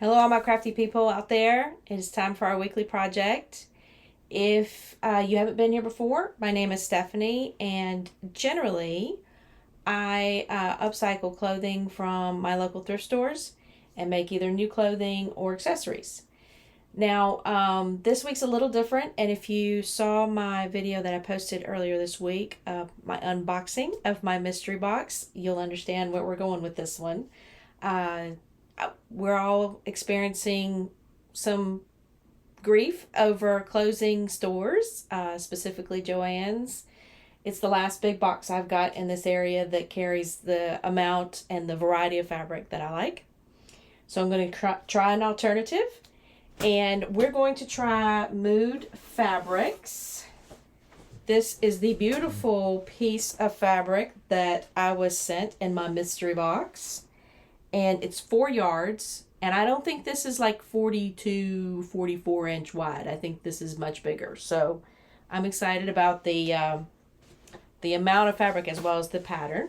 Hello, all my crafty people out there. It is time for our weekly project. If you haven't been here before, my name is Stephanie, and generally I upcycle clothing from my local thrift stores and make either new clothing or accessories. Now, this week's a little different, and if you saw my video that I posted earlier this week, my unboxing of my mystery box, you'll understand where we're going with this one. Uh, we're all experiencing some grief over closing stores, specifically Joann's. It's the last big box I've got in this area that carries the amount and the variety of fabric that I like. So I'm going to try an alternative. And we're going to try Mood Fabrics. This is the beautiful piece of fabric that I was sent in my mystery box. And it's 4 yards. And I don't think this is like 42, 44 inch wide. I think this is much bigger. So I'm excited about the amount of fabric as well as the pattern.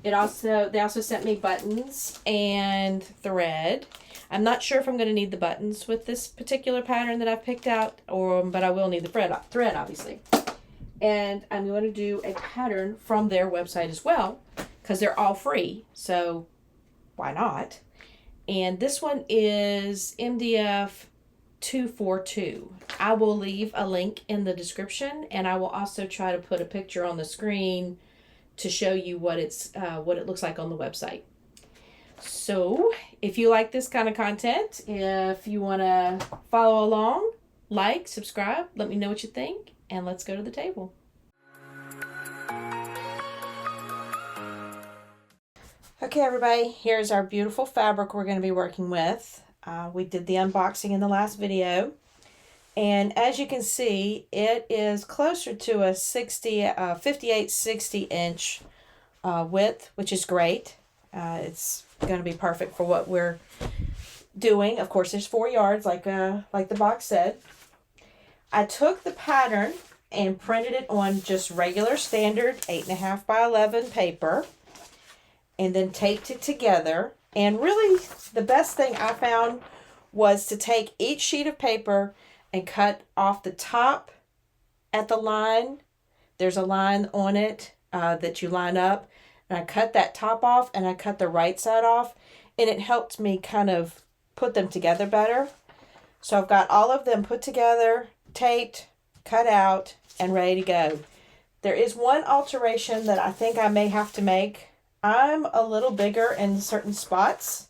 They also sent me buttons and thread. I'm not sure if I'm going to need the buttons with this particular pattern that I've picked out, but I will need the thread obviously. And I'm going to do a pattern from their website as well because they're all free. So why not? And this one is MDF 242. I will leave a link in the description, and I will also try to put a picture on the screen to show you what it looks like on the website. So if you like this kind of content, if you want to follow along, like, subscribe, let me know what you think, and let's go to the table. Okay, everybody, here's our beautiful fabric we're going to be working with. We did the unboxing in the last video. And as you can see, it is closer to a 58-60 inch width, which is great. It's going to be perfect for what we're doing. Of course, there's 4 yards, like the box said. I took the pattern and printed it on just regular standard 8.5 by 11 paper, and then taped it together. And really, the best thing I found was to take each sheet of paper and cut off the top at the line. There's a line on it that you line up. And I cut that top off and I cut the right side off. And it helped me kind of put them together better. So I've got all of them put together, taped, cut out, and ready to go. There is one alteration that I think I may have to make. I'm a little bigger in certain spots.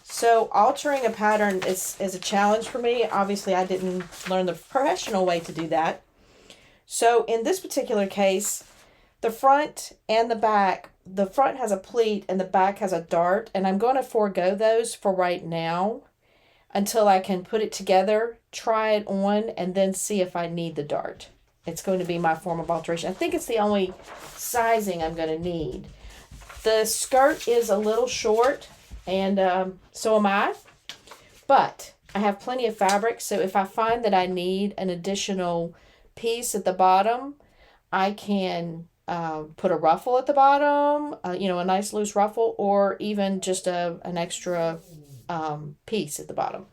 So altering a pattern is a challenge for me. Obviously, I didn't learn the professional way to do that. So in this particular case, the front and the back, the front has a pleat and the back has a dart. And I'm going to forego those for right now until I can put it together, try it on, and then see if I need the dart. It's going to be my form of alteration. I think it's the only sizing I'm going to need. The skirt is a little short, and so am I, but I have plenty of fabric, so if I find that I need an additional piece at the bottom, I can put a ruffle at the bottom, a nice loose ruffle, or even just an extra piece at the bottom.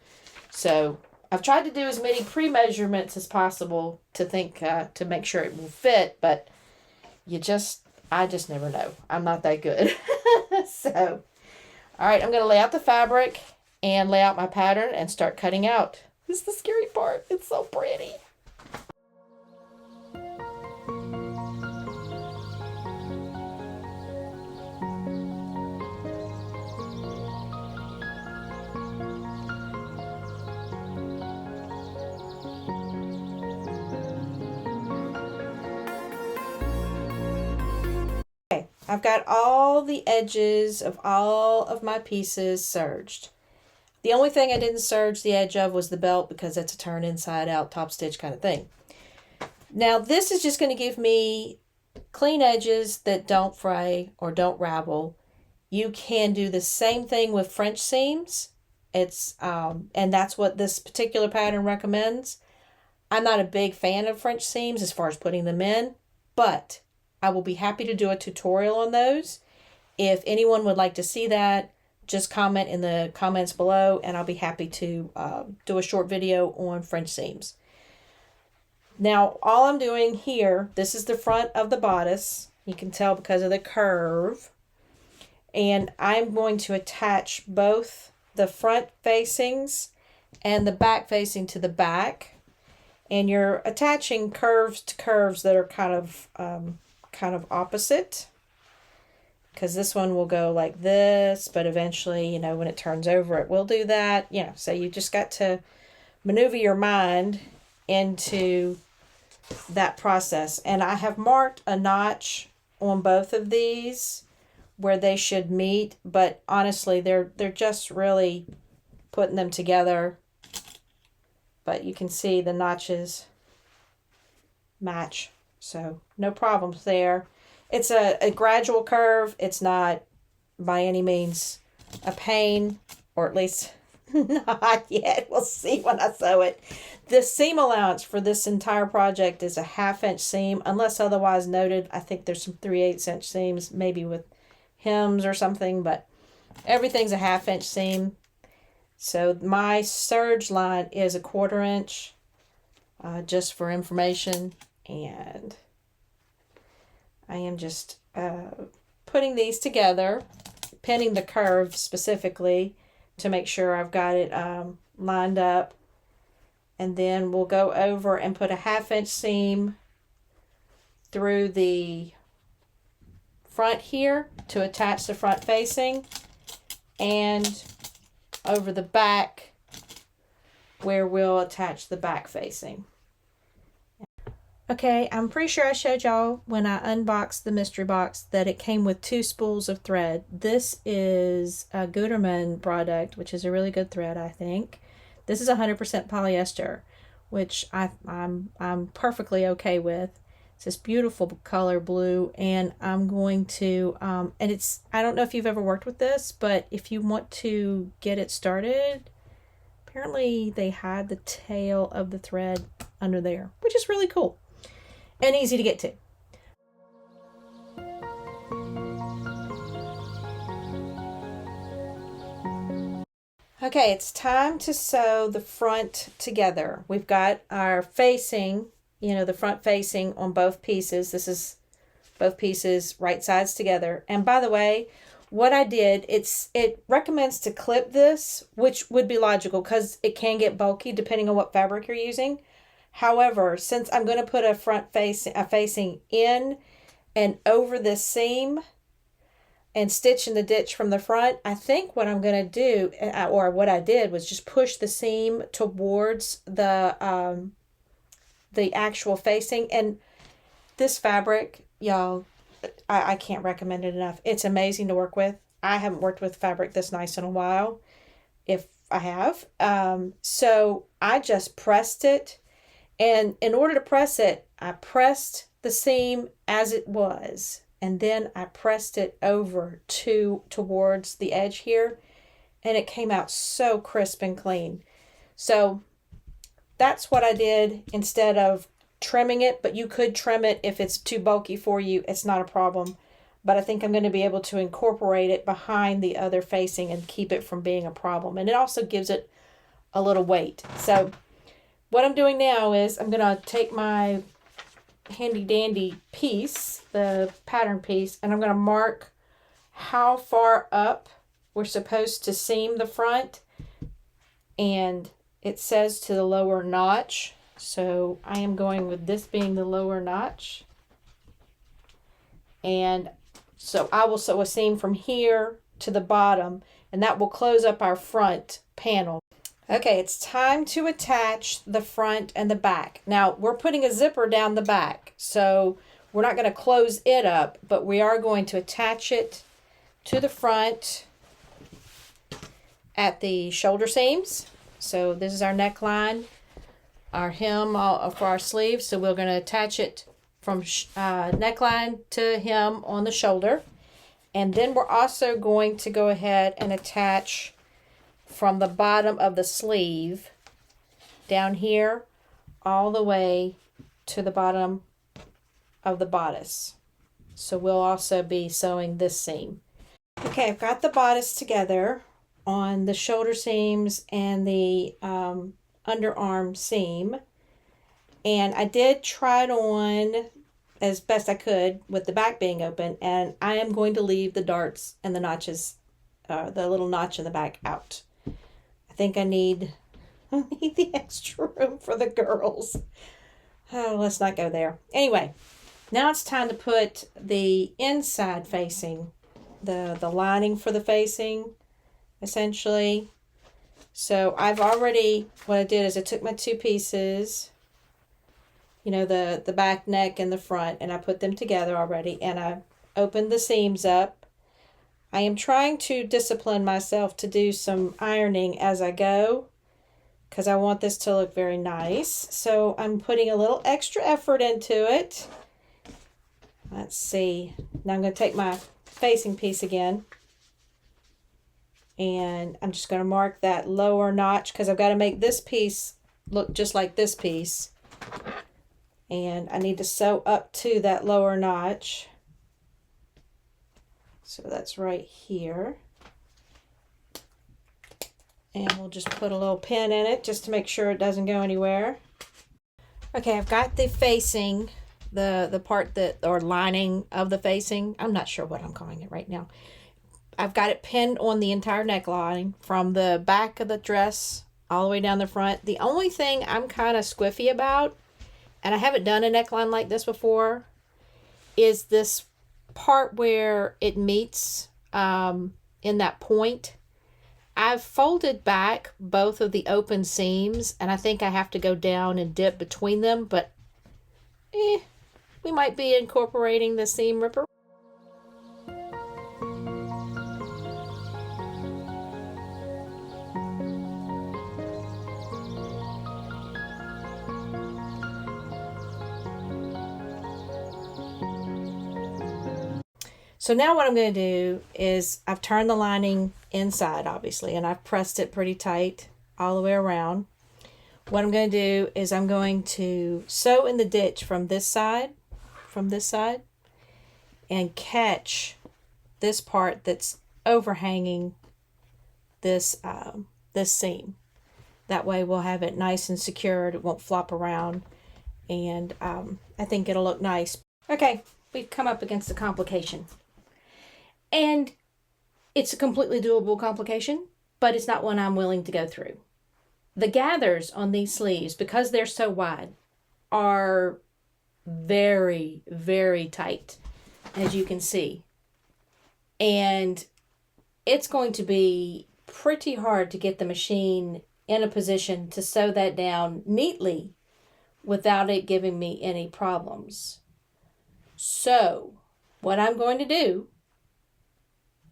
So I've tried to do as many pre-measurements as possible to make sure it will fit, but I just never know. I'm not that good. So, all right, I'm going to lay out the fabric and lay out my pattern and start cutting out. This is the scary part. It's so pretty. I've got all the edges of all of my pieces serged. The only thing I didn't serge the edge of was the belt because it's a turn inside out top stitch kind of thing. Now this is just going to give me clean edges that don't fray or don't ravel. You can do the same thing with French seams. And that's what this particular pattern recommends. I'm not a big fan of French seams as far as putting them in, but I will be happy to do a tutorial on those. If anyone would like to see that, just comment in the comments below, and I'll be happy to do a short video on French seams. Now, all I'm doing here, this is the front of the bodice. You can tell because of the curve. And I'm going to attach both the front facings and the back facing to the back. And you're attaching curves to curves that are kind of opposite. Because this one will go like this, but eventually, you know, when it turns over, it will do that. You know, so you just got to maneuver your mind into that process. And I have marked a notch on both of these where they should meet, but honestly they're just really putting them together. But you can see the notches match, so no problems there. It's a gradual curve. It's not by any means a pain, or at least not yet. We'll see when I sew it. The seam allowance for this entire project is a 1/2 inch seam, unless otherwise noted. I think there's some 3/8 inch seams, maybe with hems or something, but everything's a 1/2 inch seam. So my serge line is a 1/4 inch, just for information. And I am just putting these together, pinning the curve specifically to make sure I've got it lined up. And then we'll go over and put a 1/2 inch seam through the front here to attach the front facing, and over the back where we'll attach the back facing. Okay, I'm pretty sure I showed y'all when I unboxed the mystery box that it came with 2 spools of thread. This is a Gutermann product, which is a really good thread, I think. This is 100% polyester, which I'm perfectly okay with. It's this beautiful color blue, and I'm going to, and it's, I don't know if you've ever worked with this, but if you want to get it started, apparently they hide the tail of the thread under there, which is really cool and easy to get to. Okay, it's time to sew the front together. We've got our facing, you know, the front facing on both pieces. This is both pieces right sides together. And by the way, what I did, it recommends to clip this, which would be logical because it can get bulky depending on what fabric you're using. However, since I'm going to put a facing in and over this seam and stitch in the ditch from the front, I think what I'm going to do, or what I did, was just push the seam towards the actual facing. And this fabric, y'all, I can't recommend it enough. It's amazing to work with. I haven't worked with fabric this nice in a while, if I have. So I just pressed it. And in order to press it, I pressed the seam as it was. And then I pressed it over towards the edge here. And it came out so crisp and clean. So that's what I did instead of trimming it. But you could trim it if it's too bulky for you. It's not a problem. But I think I'm going to be able to incorporate it behind the other facing and keep it from being a problem. And it also gives it a little weight. So what I'm doing now is I'm going to take my handy dandy piece, the pattern piece, and I'm going to mark how far up we're supposed to seam the front. And it says to the lower notch. So I am going with this being the lower notch. And so I will sew a seam from here to the bottom, and that will close up our front panel. Okay, it's time to attach the front and the back. Now, we're putting a zipper down the back, so we're not going to close it up, but we are going to attach it to the front at the shoulder seams. So this is our neckline, our hem for our sleeves. So we're going to attach it from neckline to hem on the shoulder. And then we're also going to go ahead and attach from the bottom of the sleeve down here all the way to the bottom of the bodice. So we'll also be sewing this seam. Okay, I've got the bodice together on the shoulder seams and the underarm seam. And I did try it on as best I could with the back being open. And I am going to leave the darts and the notches, the little notch in the back out. I think I need the extra room for the girls. Oh, let's not go there. Anyway, now it's time to put the inside facing, the lining for the facing, essentially. So I've already, what I did is I took my two pieces, you know, the back neck and the front, and I put them together already, and I opened the seams up. I am trying to discipline myself to do some ironing as I go, because I want this to look very nice. So I'm putting a little extra effort into it. Let's see. Now I'm going to take my facing piece again. And I'm just going to mark that lower notch because I've got to make this piece look just like this piece. And I need to sew up to that lower notch. So that's right here. And we'll just put a little pin in it just to make sure it doesn't go anywhere. Okay, I've got the facing, the part that, or lining of the facing. I'm not sure what I'm calling it right now. I've got it pinned on the entire neckline from the back of the dress all the way down the front. The only thing I'm kind of squiffy about, and I haven't done a neckline like this before, is this part where it meets in that point. I've folded back both of the open seams, and I think I have to go down and dip between them, but we might be incorporating the seam ripper. So now what I'm going to do is I've turned the lining inside, obviously, and I've pressed it pretty tight all the way around. What I'm going to do is I'm going to sew in the ditch from this side, and catch this part that's overhanging this this seam. That way we'll have it nice and secured. It won't flop around, and I think it'll look nice. Okay, we've come up against a complication. And it's a completely doable complication, but it's not one I'm willing to go through. The gathers on these sleeves, because they're so wide, are very, very tight, as you can see. And it's going to be pretty hard to get the machine in a position to sew that down neatly without it giving me any problems. So, what I'm going to do,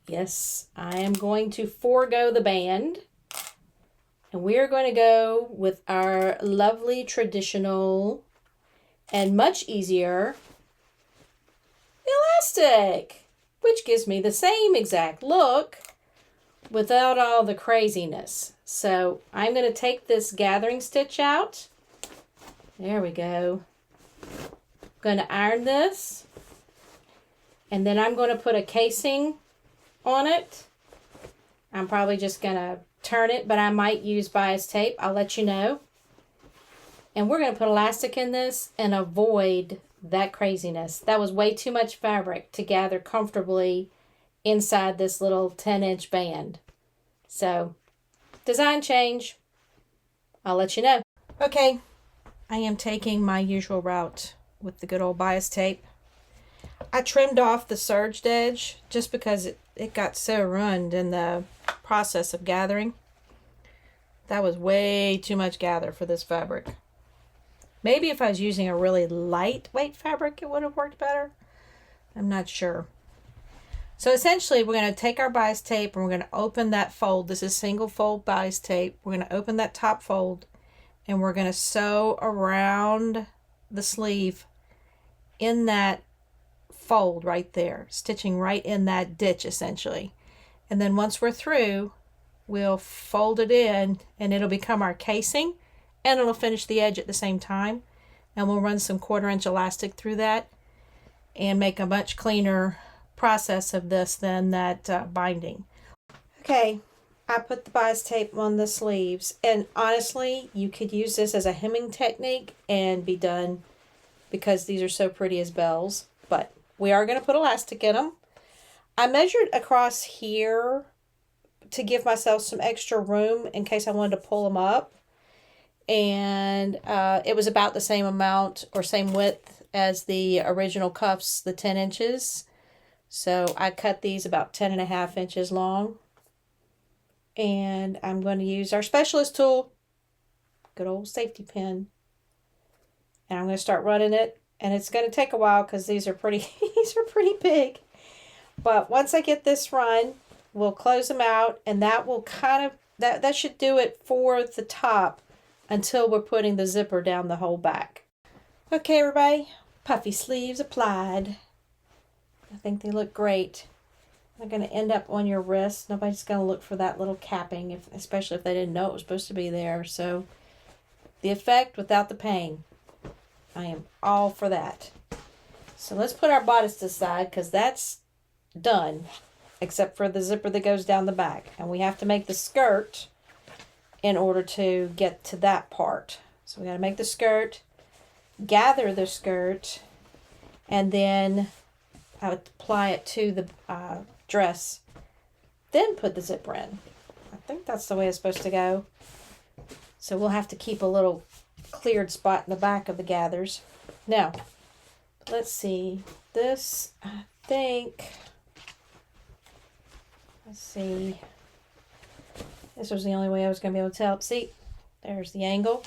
yes, I am going to forego the band, and we are going to go with our lovely traditional and much easier elastic, which gives me the same exact look without all the craziness. So I'm going to take this gathering stitch out. There we go. I'm going to iron this, and then I'm going to put a casing on it. I'm probably just going to turn it, but I might use bias tape. I'll let you know. And we're going to put elastic in this and avoid that craziness. That was way too much fabric to gather comfortably inside this little 10-inch band. So, design change. I'll let you know. Okay, I am taking my usual route with the good old bias tape. I trimmed off the serged edge just because it got so ruined in the process of gathering. That was way too much gather for this fabric. Maybe if I was using a really lightweight fabric, it would have worked better. I'm not sure. So essentially, we're going to take our bias tape and we're going to open that fold. This is single fold bias tape. We're going to open that top fold and we're going to sew around the sleeve in that fold right there, stitching right in that ditch essentially. And then once we're through, we'll fold it in and it'll become our casing, and it'll finish the edge at the same time. And we'll run some 1/4 inch elastic through that and make a much cleaner process of this than that binding. Okay, I put the bias tape on the sleeves, and honestly, you could use this as a hemming technique and be done because these are so pretty as bells, but we are going to put elastic in them. I measured across here to give myself some extra room in case I wanted to pull them up, and it was about the same amount or same width as the original cuffs, the 10 inches. So I cut these about 10.5 inches long. And I'm going to use our specialist tool, good old safety pin. And I'm going to start running it. And it's going to take a while because these are pretty big. But once I get this run, we'll close them out. And that will kind of, that should do it for the top until we're putting the zipper down the whole back. Okay, everybody, puffy sleeves applied. I think they look great. They're going to end up on your wrist. Nobody's going to look for that little capping, especially if they didn't know it was supposed to be there. So the effect without the pain. I am all for that. So let's put our bodice to the side because that's done, except for the zipper that goes down the back. And we have to make the skirt in order to get to that part. So we got to make the skirt, gather the skirt, and then I would apply it to the dress, then put the zipper in. I think that's the way it's supposed to go. So we'll have to keep a little cleared spot in the back of the gathers. Now, let's see. This, I think, let's see. This was the only way I was going to be able to tell. See, there's the angle.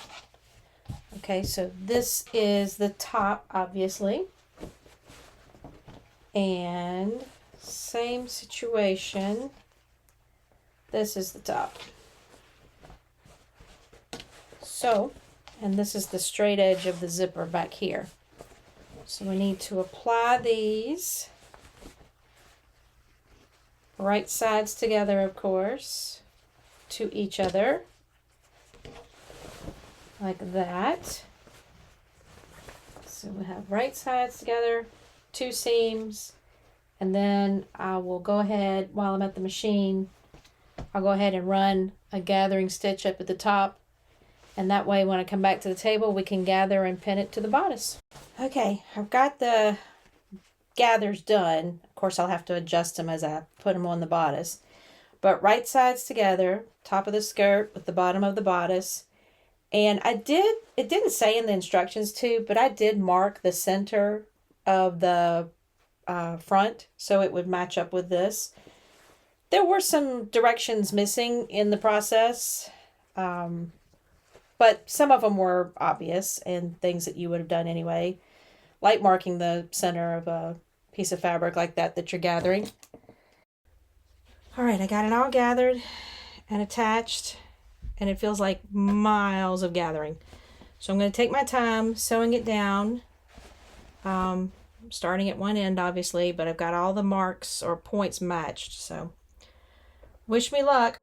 Okay, so this is the top, obviously. And same situation. This is the top. So, and this is the straight edge of the zipper back here. So we need to apply these right sides together, of course, to each other. Like that. So we have right sides together, 2 seams, and then I will go ahead, while I'm at the machine, I'll go ahead and run a gathering stitch up at the top, and that way when I come back to the table we can gather and pin it to the bodice. Okay, I've got the gathers done. Of course I'll have to adjust them as I put them on the bodice, but right sides together, top of the skirt with the bottom of the bodice. And it didn't say in the instructions to, but I did mark the center of the front so it would match up with this. There were some directions missing in the process, but some of them were obvious and things that you would have done anyway, like marking the center of a piece of fabric like that you're gathering. All right, I got it all gathered and attached, and it feels like miles of gathering. So I'm going to take my time sewing it down. Starting at one end, obviously, but I've got all the marks or points matched, so wish me luck.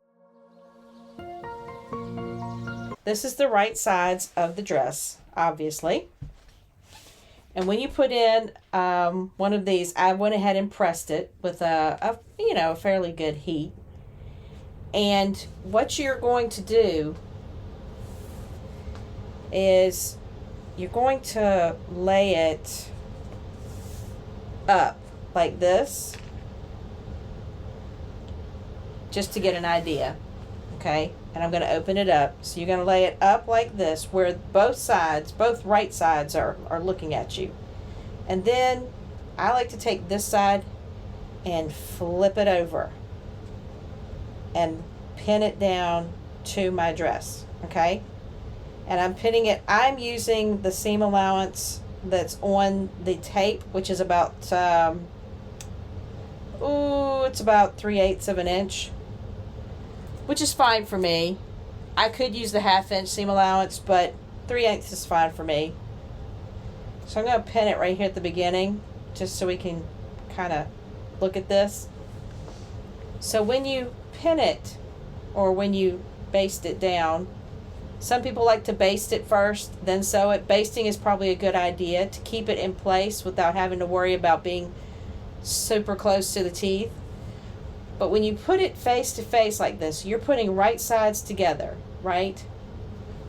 This is the right sides of the dress, obviously. And when you put in one of these, I went ahead and pressed it with a fairly good heat. And what you're going to do is you're going to lay it up like this, just to get an idea, okay? And I'm going to open it up. So you're going to lay it up like this, where both right sides are looking at you. And then I like to take this side and flip it over and pin it down to my dress, okay? And I'm using the seam allowance that's on the tape, which is about it's about 3/8 of an inch, which is fine for me. I could use the 1/2 inch seam allowance, but 3/8 is fine for me. So I'm going to pin it right here at the beginning, just so we can kind of look at this. So when you pin it, or when you baste it down, some people like to baste it first, then sew it. Basting is probably a good idea to keep it in place without having to worry about being super close to the teeth. But when you put it face to face like this, you're putting right sides together, right?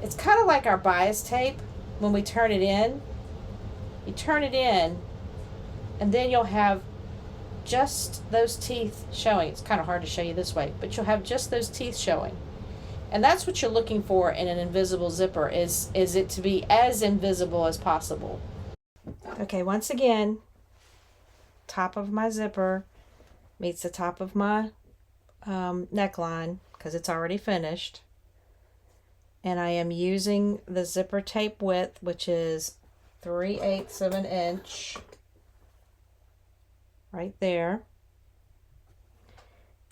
It's kind of like our bias tape when we turn it in. You turn it in, and then you'll have just those teeth showing. It's kind of hard to show you this way, but you'll have just those teeth showing. And that's what you're looking for in an invisible zipper, is it to be as invisible as possible. Okay, once again, top of my zipper meets the top of my neckline because it's already finished. And I am using the zipper tape width, which is 3/8 of an inch right there.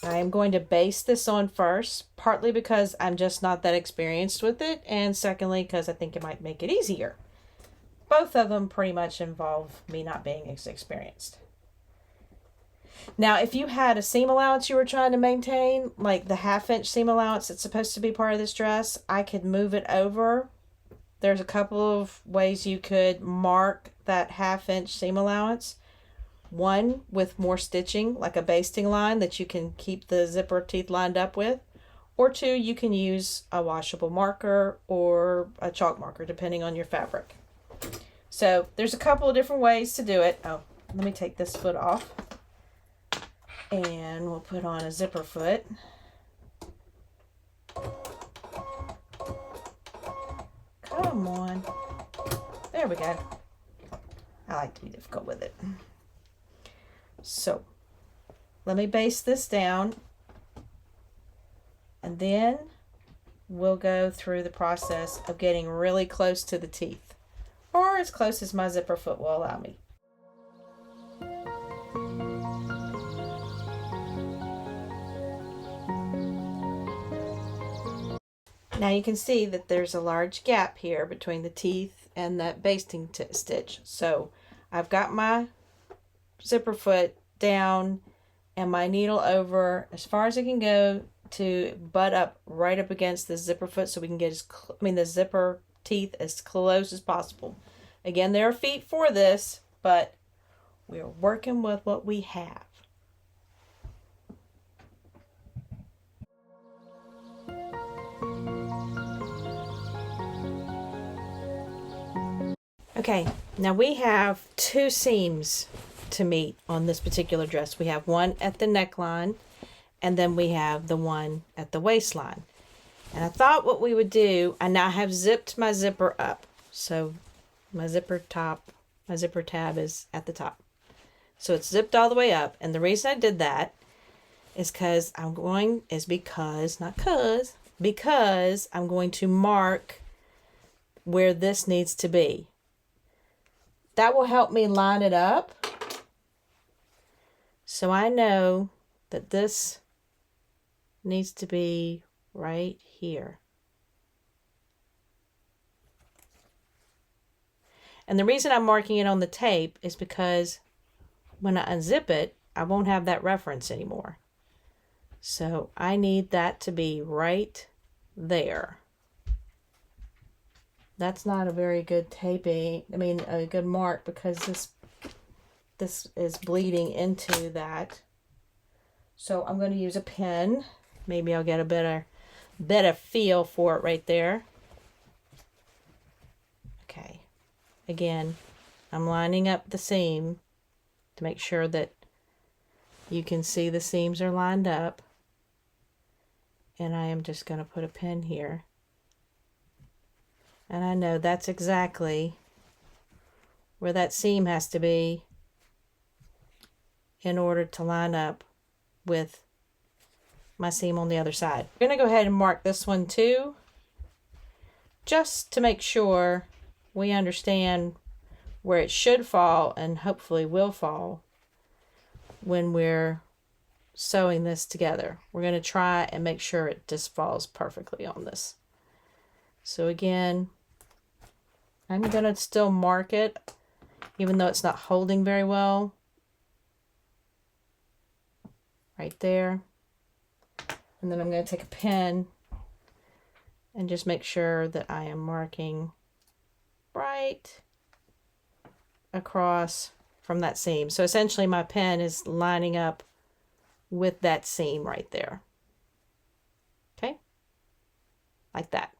I am going to base this on first, partly because I'm just not that experienced with it, and secondly because I think it might make it easier. Both of them pretty much involve me not being as experienced. Now, if you had a seam allowance you were trying to maintain, like the 1/2 inch seam allowance that's supposed to be part of this dress, I could move it over. There's a couple of ways you could mark that 1/2 inch seam allowance. One, with more stitching, like a basting line that you can keep the zipper teeth lined up with. Or two, you can use a washable marker or a chalk marker, depending on your fabric. So there's a couple of different ways to do it. Oh, let me take this foot off. And we'll put on a zipper foot. Come on. There we go. I like to be difficult with it. So, let me base this down. And then we'll go through the process of getting really close to the teeth. Or as close as my zipper foot will allow me. Now you can see that there's a large gap here between the teeth and that basting stitch. So I've got my zipper foot down and my needle over as far as it can go to butt up right up against the zipper foot so we can get the zipper teeth as close as possible. Again, there are feet for this, but we're working with what we have. Okay, now we have 2 seams to meet on this particular dress. We have one at the neckline, and then we have the one at the waistline. And I thought what we would do, I now have zipped my zipper up. So my zipper tab is at the top. So it's zipped all the way up. And the reason I did that is because I'm going to mark where this needs to be. That will help me line it up. So I know that this needs to be right here. And the reason I'm marking it on the tape is because when I unzip it, I won't have that reference anymore. So I need that to be right there. That's not a very good a good mark, because this is bleeding into that. So I'm going to use a pen. Maybe I'll get a better feel for it right there. Okay. Again, I'm lining up the seam to make sure that you can see the seams are lined up. And I am just going to put a pin here. And I know that's exactly where that seam has to be in order to line up with my seam on the other side. I'm going to go ahead and mark this one too, just to make sure we understand where it should fall and hopefully will fall when we're sewing this together. We're going to try and make sure it just falls perfectly on this. So again, I'm going to still mark it, even though it's not holding very well. Right there. And then I'm going to take a pen and just make sure that I am marking right across from that seam. So essentially my pen is lining up with that seam right there. Okay, like that.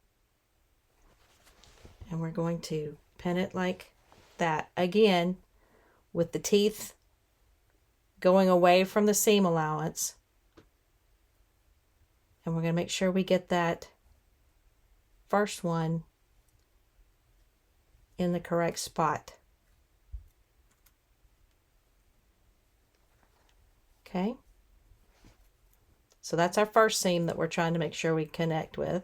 And we're going to pin it like that again, with the teeth going away from the seam allowance. And we're going to make sure we get that first one in the correct spot. Okay, so that's our first seam that we're trying to make sure we connect with.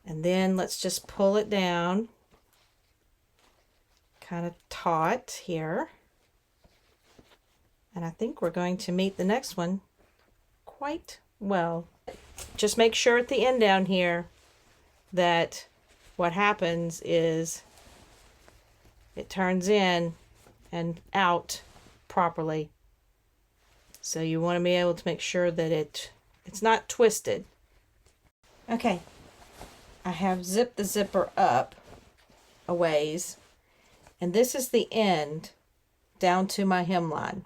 And then let's just pull it down kind of taut here. And I think we're going to meet the next one quite well. Just make sure at the end down here that what happens is it turns in and out properly. So you want to be able to make sure that it's not twisted. Okay, I have zipped the zipper up a ways, and this is the end down to my hemline.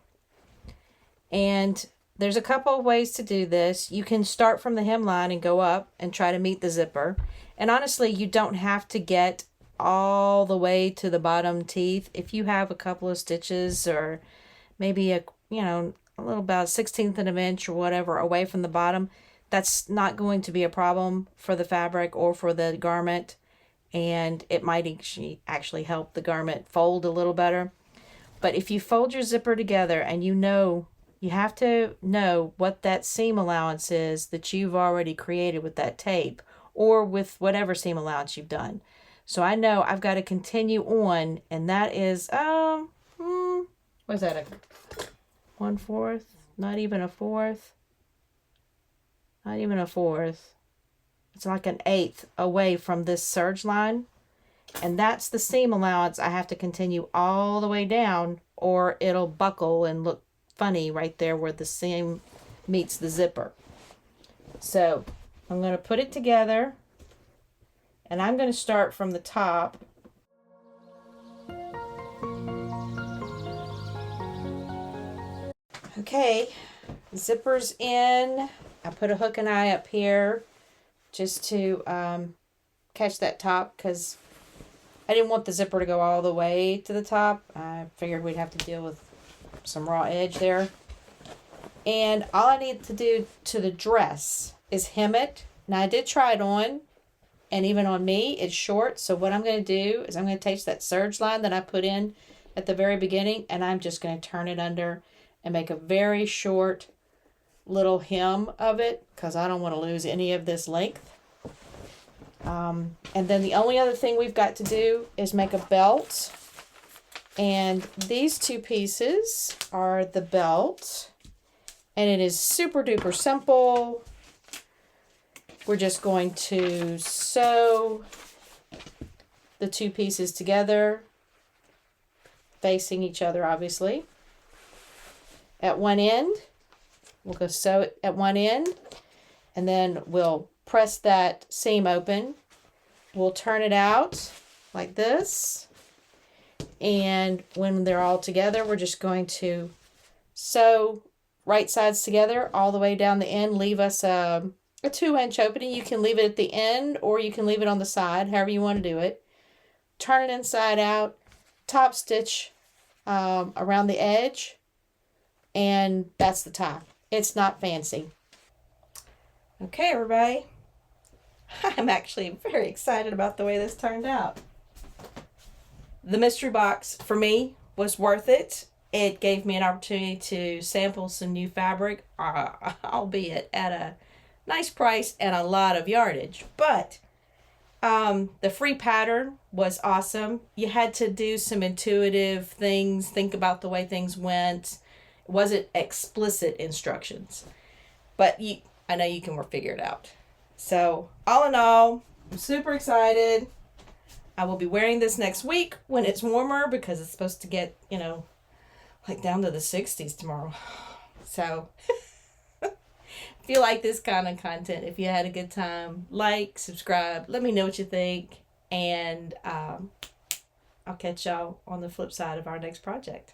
And there's a couple of ways to do this. You can start from the hemline and go up and try to meet the zipper. And honestly, you don't have to get all the way to the bottom teeth. If you have a couple of stitches or maybe a little about 1/16 of an inch or whatever away from the bottom, that's not going to be a problem for the fabric or for the garment, and it might actually help the garment fold a little better. But if you fold your zipper together and you have to know what that seam allowance is that you've already created with that tape or with whatever seam allowance you've done. So I know I've got to continue on, and that is what is that, a 1/4? Not even a 1/4. Not even a 1/4. It's like an 1/8 away from this serge line. And that's the seam allowance I have to continue all the way down, or it'll buckle and look funny right there where the seam meets the zipper. So I'm going to put it together, and I'm going to start from the top. Okay, zipper's in. I put a hook and eye up here just to catch that top, because I didn't want the zipper to go all the way to the top. I figured we'd have to deal with some raw edge there. And all I need to do to the dress is hem it. Now I did try it on, and even on me it's short. So what I'm going to do is I'm going to take that serge line that I put in at the very beginning, and I'm just going to turn it under and make a very short little hem of it, because I don't want to lose any of this length. And then the only other thing we've got to do is make a belt. And these two pieces are the belt. And it is super duper simple. We're just going to sew the two pieces together, facing each other, obviously. At one end, we'll go sew it at one end, and then we'll press that seam open. We'll turn it out like this, and when they're all together, we're just going to sew right sides together all the way down the end. Leave us a 2-inch opening. You can leave it at the end, or you can leave it on the side, however you want to do it. Turn it inside out, top stitch around the edge, and that's the top. It's not fancy. Okay, everybody. I'm actually very excited about the way this turned out. The mystery box, for me, was worth it. It gave me an opportunity to sample some new fabric, albeit at a nice price and a lot of yardage. But the free pattern was awesome. You had to do some intuitive things, think about the way things went. It wasn't explicit instructions, but I know you can figure it out. So all in all, I'm super excited. I will be wearing this next week when it's warmer, because it's supposed to get, like down to the 60s tomorrow. So if you like this kind of content, if you had a good time, like, subscribe, let me know what you think, and I'll catch y'all on the flip side of our next project.